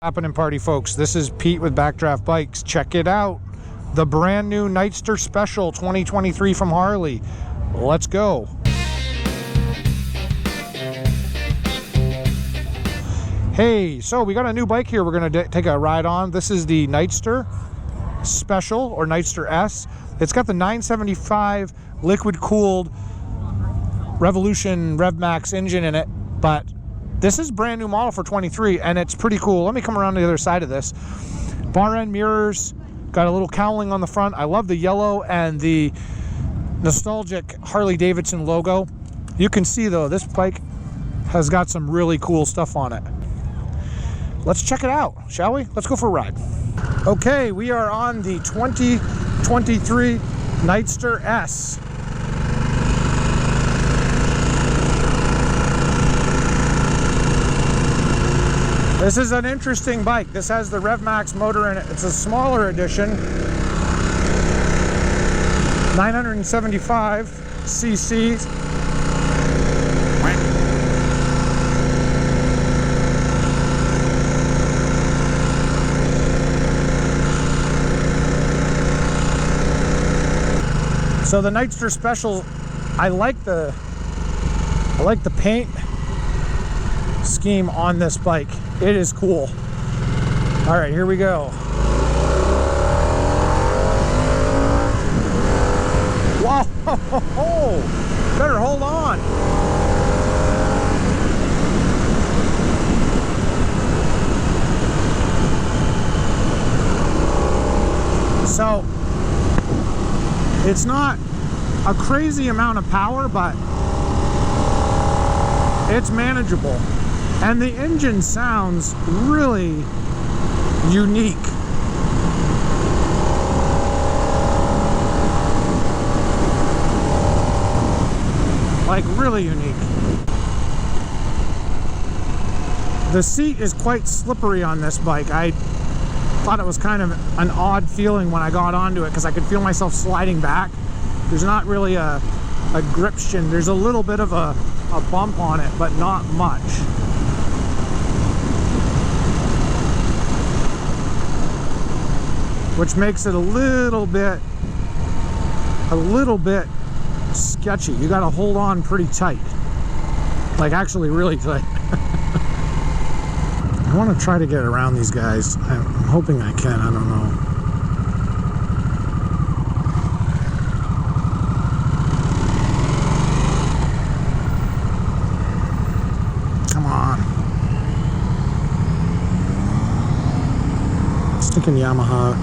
Happening party folks, this is Pete with Backdraft Bikes. Check it out, the brand new NIGHTSTER Special 2023 from Harley. Let's go. Hey, so we got a new bike here we're going to take a ride on. This is the NIGHTSTER Special, or NIGHTSTER S. It's got the 975 liquid cooled Revolution rev-max engine in it, but this is brand new model for 23, and it's pretty cool. Let me come around to the other side of this. Bar end mirrors, got a little cowling on the front. I love the yellow and the nostalgic Harley Davidson logo. You can see though, this bike has got some really cool stuff on it. Let's check it out, shall we? Let's go for a ride. Okay, we are on the 2023 NIGHTSTER S. This is an interesting bike. This has the rev-max motor in it. It's a smaller edition, 975 cc's. So the NIGHTSTER Special, I like the paint scheme on this bike. It is cool. All right, here we go. Whoa, better hold on. So it's not a crazy amount of power, but it's manageable. And the engine sounds really unique. Like really unique. The seat is quite slippery on this bike. I thought it was kind of an odd feeling when I got onto it because I could feel myself sliding back. There's not really a gription. There's a little bit of a bump on it, but not much. Which makes it a little bit sketchy. You got to hold on pretty tight, like actually really tight. I want to try to get around these guys. I'm hoping I can. I don't know. Come on. Sticking Yamaha.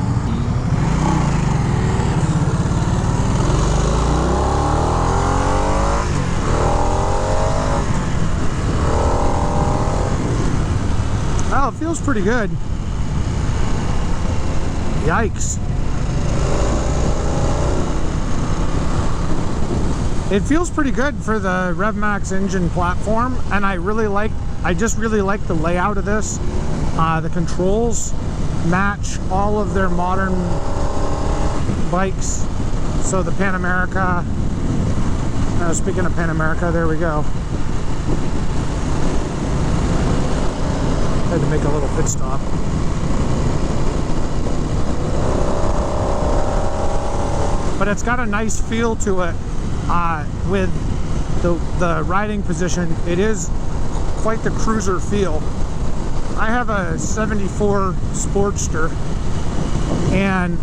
Well, it feels pretty good. Yikes. It feels pretty good for the rev-max engine platform, and I just really like the layout of this. The controls match all of their modern bikes. So the Pan America, speaking of Pan America, there we go. Had to make a little pit stop. But it's got a nice feel to it with the riding position. It is quite the cruiser feel. I have a 74 Sportster, and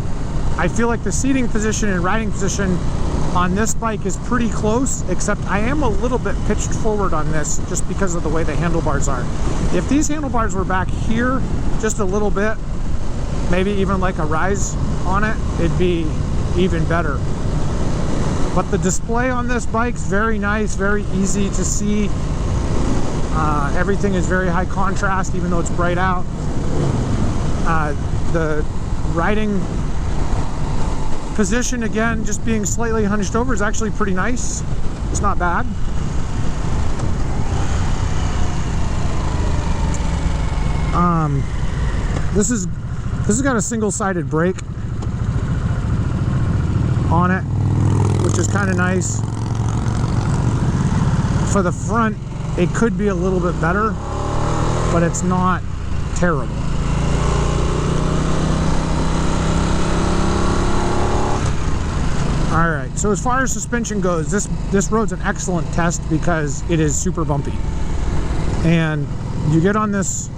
I feel like the seating position and riding position on this bike is pretty close, except I am a little bit pitched forward on this just because of the way the handlebars are. If these handlebars were back here just a little bit, maybe even like a rise on it, it'd be even better. But the display on this bike's very nice, very easy to see. Everything is very high contrast, even though it's bright out. The riding position, again, just being slightly hunched over, is actually pretty nice. It's not bad. This has got a single-sided brake on it, which is kind of nice. For the front, it could be a little bit better, but it's not terrible. so as far as suspension goes, this road's an excellent test because it is super bumpy. And you get on this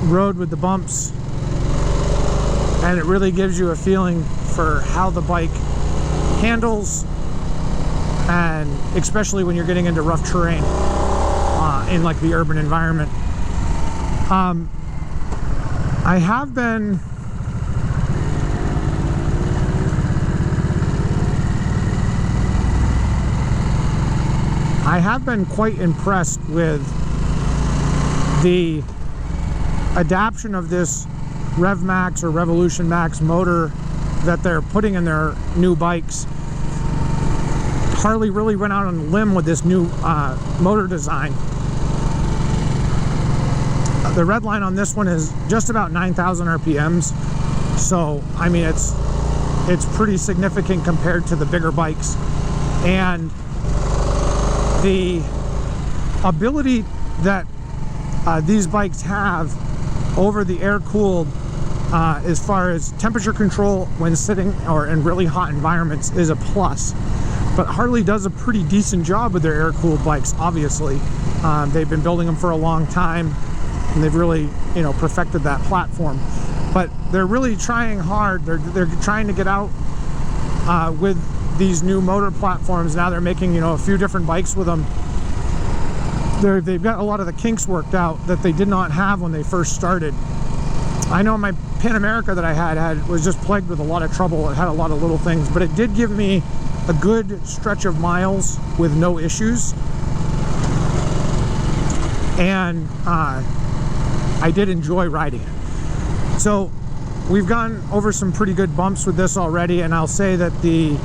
road with the bumps, and it really gives you a feeling for how the bike handles, and especially when you're getting into rough terrain in like the urban environment. I have been quite impressed with the adaptation of this rev-max or Revolution Max motor that they're putting in their new bikes. Harley really went out on a limb with this new motor design. The red line on this one is just about 9,000 RPMs, so I mean it's pretty significant compared to the bigger bikes. And the ability that these bikes have over the air-cooled as far as temperature control when sitting or in really hot environments is a plus. But Harley does a pretty decent job with their air-cooled bikes, obviously. They've been building them for a long time, and they've really, you know, perfected that platform. But they're really trying hard. They're trying to get out with these new motor platforms. Now they're making, you know, a few different bikes with them. They've got a lot of the kinks worked out that they did not have when they first started. I know my Pan America that I had was just plagued with a lot of trouble. It had a lot of little things, but it did give me a good stretch of miles with no issues. And I did enjoy riding it. So we've gone over some pretty good bumps with this already, and I'll say that the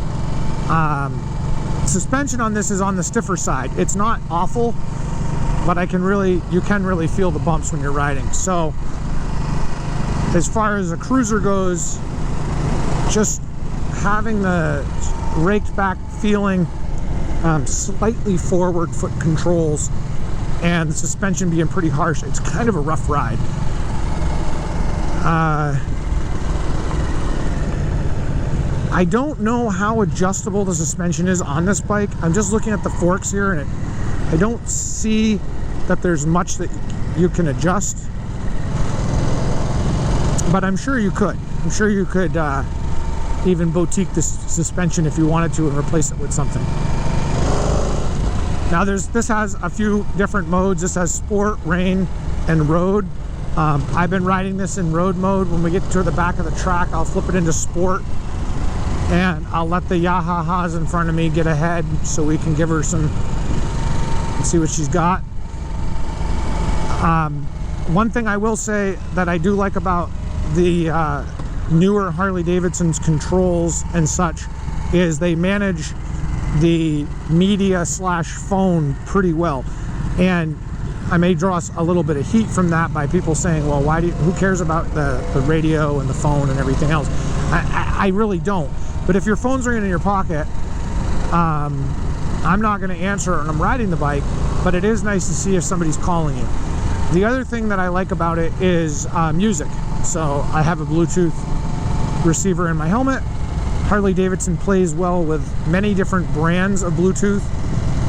suspension on this is on the stiffer side. It's not awful, but you can really feel the bumps when you're riding. So as far as a cruiser goes, just having the raked back feeling, slightly forward foot controls, and the suspension being pretty harsh, it's kind of a rough ride. I don't know how adjustable the suspension is on this bike. I'm just looking at the forks here, and I don't see that there's much that you can adjust, but I'm sure you could. I'm sure you could even boutique this suspension if you wanted to and replace it with something. Now this has a few different modes. This has sport, rain, and road. I've been riding this in road mode. When we get to the back of the track, I'll flip it into sport, and I'll let the Yahahas in front of me get ahead so we can give her some and see what she's got. One thing I will say that I do like about the newer Harley Davidson's controls and such is they manage the media / phone pretty well. And I may draw a little bit of heat from that by people saying, well, who cares about the radio and the phone and everything else? I really don't. But if your phone's ringing in your pocket, I'm not going to answer it when I'm riding the bike, but it is nice to see if somebody's calling you. The other thing that I like about it is music. So I have a Bluetooth receiver in my helmet. Harley Davidson plays well with many different brands of Bluetooth.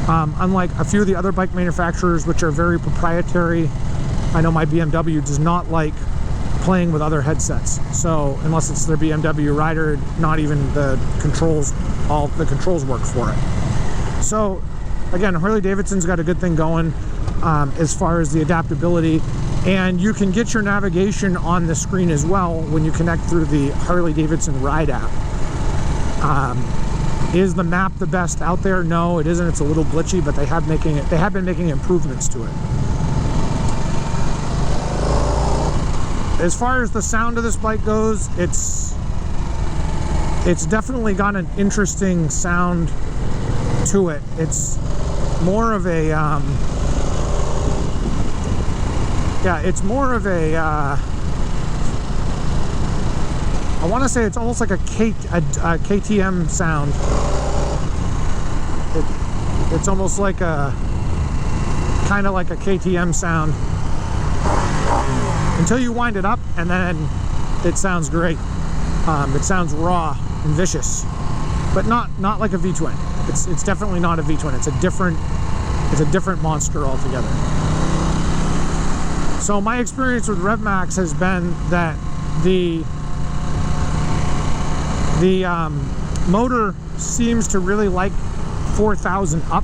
Unlike a few of the other bike manufacturers, which are very proprietary. I know my BMW does not like playing with other headsets. So unless it's their BMW rider, not even the controls, all the controls work for it. So again, Harley Davidson's got a good thing going as far as the adaptability. And you can get your navigation on the screen as well when you connect through the Harley Davidson Ride app. Is the map the best out there? No, it isn't. It's a little glitchy, but they have been making improvements to it. As far as the sound of this bike goes, it's definitely got an interesting sound to it. It's more of a I want to say it's almost like a KTM sound. It's almost like kind of like a KTM sound until you wind it up, and then it sounds great. It sounds raw and vicious. but not like a V-twin. It's definitely not a V-twin. It's a different monster altogether. So my experience with rev-max has been that the motor seems to really like 4,000 up.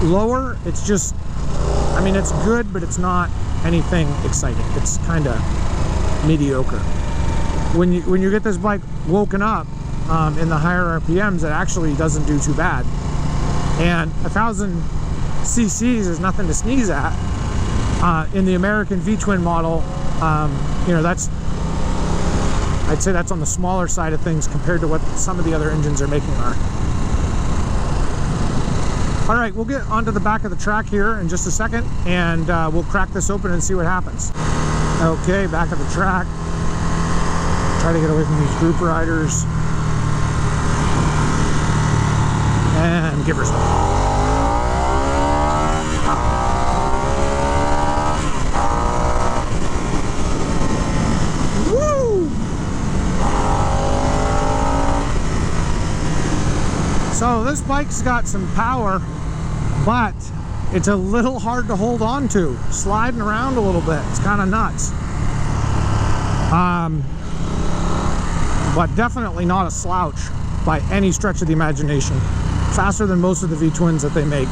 Lower, it's just, I mean, it's good, but it's not anything exciting. It's kind of mediocre. When you get this bike woken up in the higher RPMs, it actually doesn't do too bad. And 1,000 cc's is nothing to sneeze at. In the American V-twin model, you know, I'd say that's on the smaller side of things compared to what some of the other engines are making are. All right, we'll get onto the back of the track here in just a second, and we'll crack this open and see what happens. Okay, back of the track. Try to get away from these group riders. And give her some. So this bike's got some power, but it's a little hard to hold on to. Sliding around a little bit. It's kind of nuts. But definitely not a slouch by any stretch of the imagination. Faster than most of the V-twins that they make.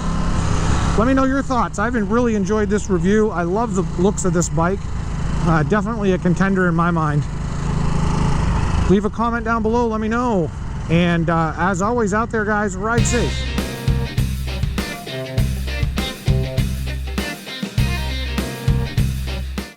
Let me know your thoughts. I've really enjoyed this review. I love the looks of this bike. Definitely a contender in my mind. Leave a comment down below. Let me know. And as always out there, guys, ride safe.